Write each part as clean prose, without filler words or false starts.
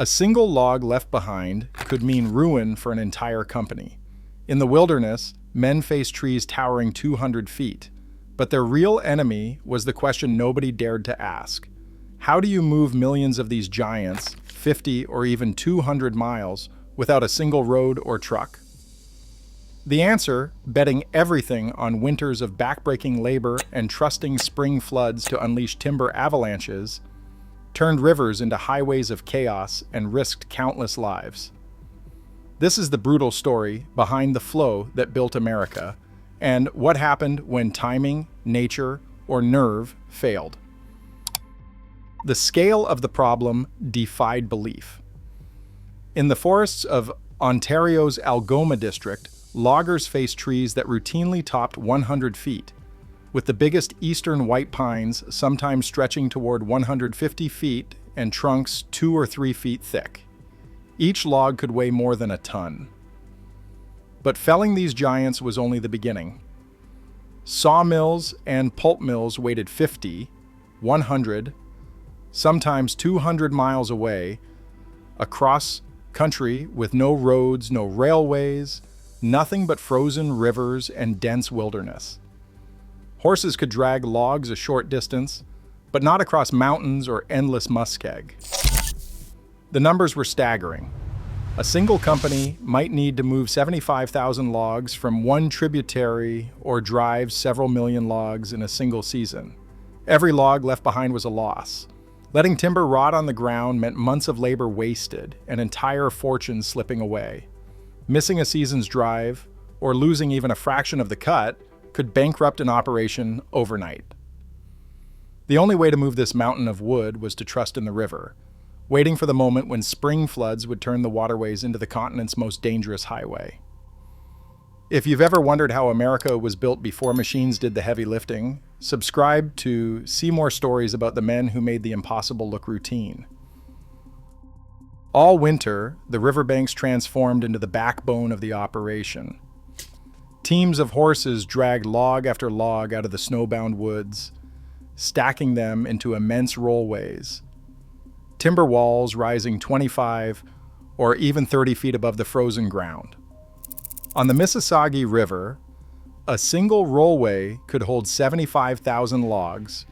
A single log left behind could mean ruin for an entire company. In the wilderness, men faced trees towering 200 feet, but their real enemy was the question nobody dared to ask. How do you move millions of these giants, 50 or even 200 miles, without a single road or truck? The answer, betting everything on winters of backbreaking labor and trusting spring floods to unleash timber avalanches, turned rivers into highways of chaos and risked countless lives. This is the brutal story behind the flow that built America, and what happened when timing, nature, or nerve failed. The scale of the problem defied belief. In the forests of Ontario's Algoma district, loggers faced trees that routinely topped 100 feet, with the biggest eastern white pines sometimes stretching toward 150 feet and trunks 2 or 3 feet thick. Each log could weigh more than a ton. But felling these giants was only the beginning. Sawmills and pulp mills waited 50, 100, sometimes 200 miles away, across country with no roads, no railways, nothing but frozen rivers and dense wilderness. Horses could drag logs a short distance, but not across mountains or endless muskeg. The numbers were staggering. A single company might need to move 75,000 logs from one tributary or drive several million logs in a single season. Every log left behind was a loss. Letting timber rot on the ground meant months of labor wasted and entire fortunes slipping away. Missing a season's drive, or losing even a fraction of the cut, could bankrupt an operation overnight. The only way to move this mountain of wood was to trust in the river, waiting for the moment when spring floods would turn the waterways into the continent's most dangerous highway. If you've ever wondered how America was built before machines did the heavy lifting, subscribe to see more stories about the men who made the impossible look routine. All winter, the riverbanks transformed into the backbone of the operation. Teams of horses dragged log after log out of the snowbound woods, stacking them into immense rollways. Timber walls rising 25 or even 30 feet above the frozen ground. On the Mississauga River, a single rollway could hold 75,000 logs,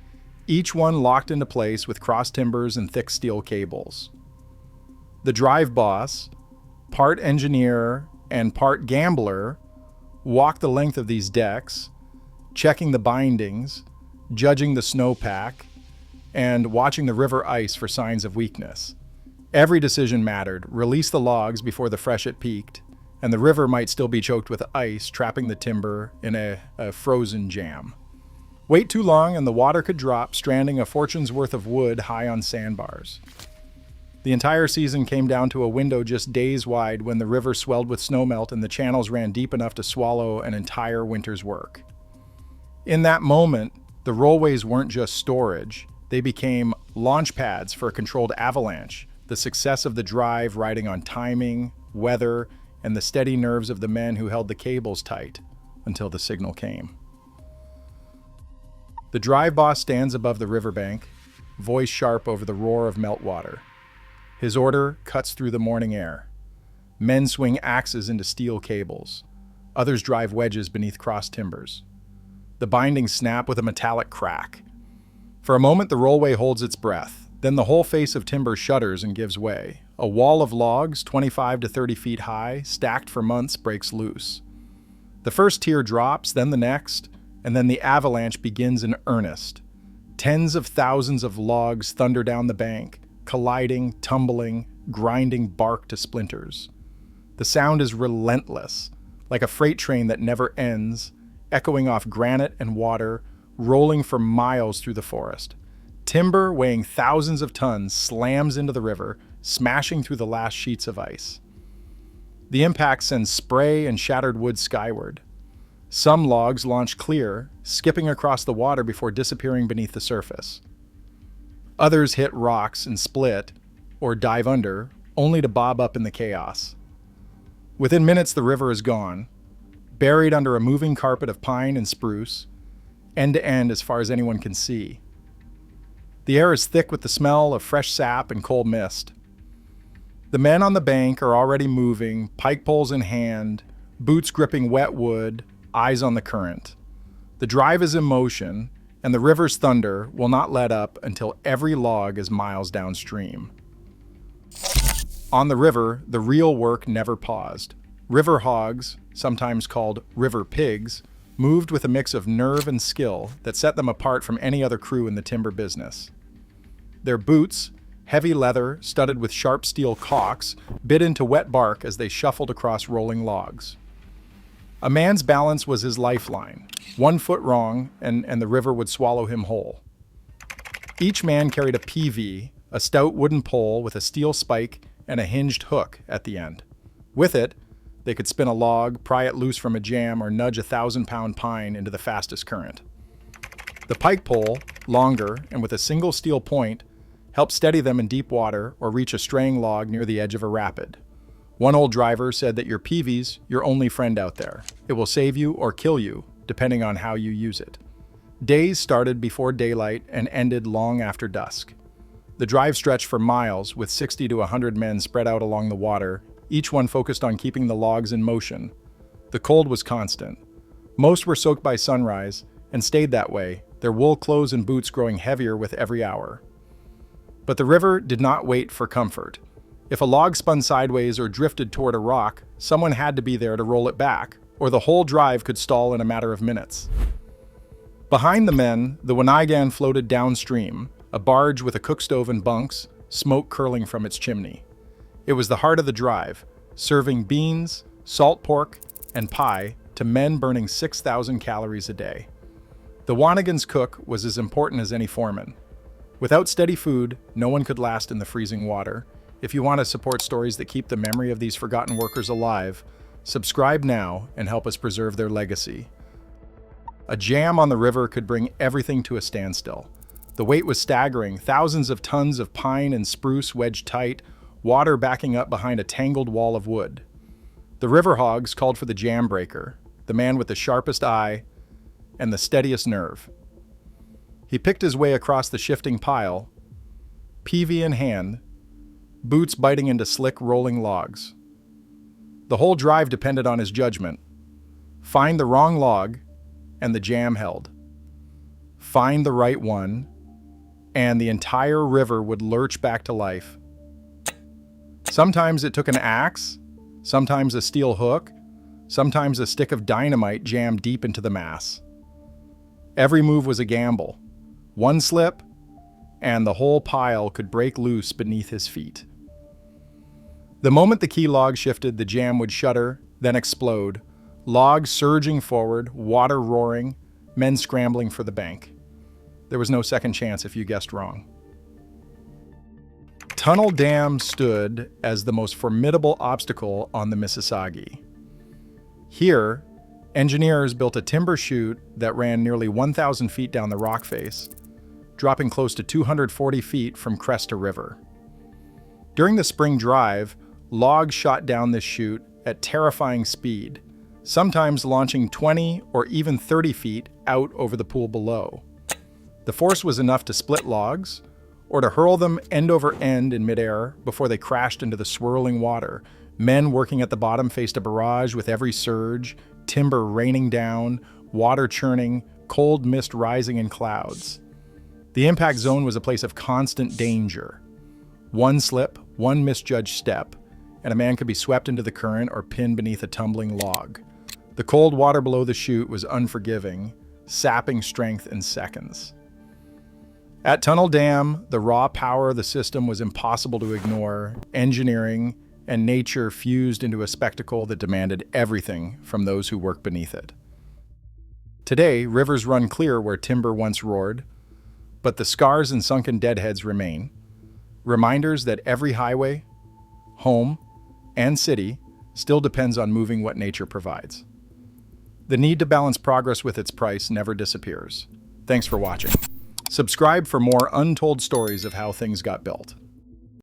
each one locked into place with cross timbers and thick steel cables. The drive boss, part engineer and part gambler, walked the length of these decks, checking the bindings, judging the snowpack, and watching the river ice for signs of weakness. Every decision mattered. Release the logs before the freshet peaked, and the river might still be choked with ice, trapping the timber in a frozen jam. Wait too long and the water could drop, stranding a fortune's worth of wood high on sandbars. The entire season came down to a window just days wide when the river swelled with snowmelt and the channels ran deep enough to swallow an entire winter's work. In that moment, the rollways weren't just storage. They became launch pads for a controlled avalanche, the success of the drive riding on timing, weather, and the steady nerves of the men who held the cables tight until the signal came. The drive boss stands above the riverbank, voice sharp over the roar of meltwater. His order cuts through the morning air. Men swing axes into steel cables. Others drive wedges beneath crossed timbers. The bindings snap with a metallic crack. For a moment, the rollway holds its breath. Then the whole face of timber shudders and gives way. A wall of logs, 25 to 30 feet high, stacked for months, breaks loose. The first tier drops, then the next, and then the avalanche begins in earnest. Tens of thousands of logs thunder down the bank, colliding, tumbling, grinding bark to splinters. The sound is relentless, like a freight train that never ends, echoing off granite and water, rolling for miles through the forest. Timber weighing thousands of tons slams into the river, smashing through the last sheets of ice. The impact sends spray and shattered wood skyward. Some logs launch clear, skipping across the water before disappearing beneath the surface. Others hit rocks and split, or dive under, only to bob up in the chaos. Within minutes, the river is gone, buried under a moving carpet of pine and spruce, end to end as far as anyone can see. The air is thick with the smell of fresh sap and cold mist. The men on the bank are already moving, pike poles in hand, boots gripping wet wood, eyes on the current. The drive is in motion, and the river's thunder will not let up until every log is miles downstream. On the river, the real work never paused. River hogs, sometimes called river pigs, moved with a mix of nerve and skill that set them apart from any other crew in the timber business. Their boots, heavy leather studded with sharp steel caulks, bit into wet bark as they shuffled across rolling logs. A man's balance was his lifeline. 1 foot wrong, and the river would swallow him whole. Each man carried a PV, a stout wooden pole with a steel spike and a hinged hook at the end. With it, they could spin a log, pry it loose from a jam, or nudge a 1,000-pound pine into the fastest current. The pike pole, longer and with a single steel point, helped steady them in deep water or reach a straying log near the edge of a rapid. One old driver said that your PV's your only friend out there. It will save you or kill you, depending on how you use it. Days started before daylight and ended long after dusk. The drive stretched for miles with 60 to 100 men spread out along the water, each one focused on keeping the logs in motion. The cold was constant. Most were soaked by sunrise and stayed that way, their wool clothes and boots growing heavier with every hour. But the river did not wait for comfort. If a log spun sideways or drifted toward a rock, someone had to be there to roll it back, or the whole drive could stall in a matter of minutes. Behind the men, the Wanigan floated downstream, a barge with a cookstove and bunks, smoke curling from its chimney. It was the heart of the drive, serving beans, salt pork, and pie to men burning 6,000 calories a day. The Wanigan's cook was as important as any foreman. Without steady food, no one could last in the freezing water. If you want to support stories that keep the memory of these forgotten workers alive, subscribe now and help us preserve their legacy. A jam on the river could bring everything to a standstill. The weight was staggering, thousands of tons of pine and spruce wedged tight, water backing up behind a tangled wall of wood. The river hogs called for the jam breaker, the man with the sharpest eye and the steadiest nerve. He picked his way across the shifting pile, PV in hand, boots biting into slick, rolling logs. The whole drive depended on his judgment. Find the wrong log, and the jam held. Find the right one, and the entire river would lurch back to life. Sometimes it took an axe, sometimes a steel hook, sometimes a stick of dynamite jammed deep into the mass. Every move was a gamble. One slip, and the whole pile could break loose beneath his feet. The moment the key log shifted, the jam would shudder, then explode, logs surging forward, water roaring, men scrambling for the bank. There was no second chance if you guessed wrong. Tunnel Dam stood as the most formidable obstacle on the Mississauga. Here, engineers built a timber chute that ran nearly 1,000 feet down the rock face, dropping close to 240 feet from crest to river. During the spring drive, logs shot down this chute at terrifying speed, sometimes launching 20 or even 30 feet out over the pool below. The force was enough to split logs, or to hurl them end over end in midair before they crashed into the swirling water. Men working at the bottom faced a barrage with every surge, timber raining down, water churning, cold mist rising in clouds. The impact zone was a place of constant danger. One slip, one misjudged step, and a man could be swept into the current or pinned beneath a tumbling log. The cold water below the chute was unforgiving, sapping strength in seconds. At Tunnel Dam, the raw power of the system was impossible to ignore. Engineering and nature fused into a spectacle that demanded everything from those who worked beneath it. Today, rivers run clear where timber once roared, but the scars and sunken deadheads remain. Reminders that every highway, home, and city still depends on moving what nature provides. The need to balance progress with its price never disappears. Thanks for watching. Subscribe for more untold stories of how things got built.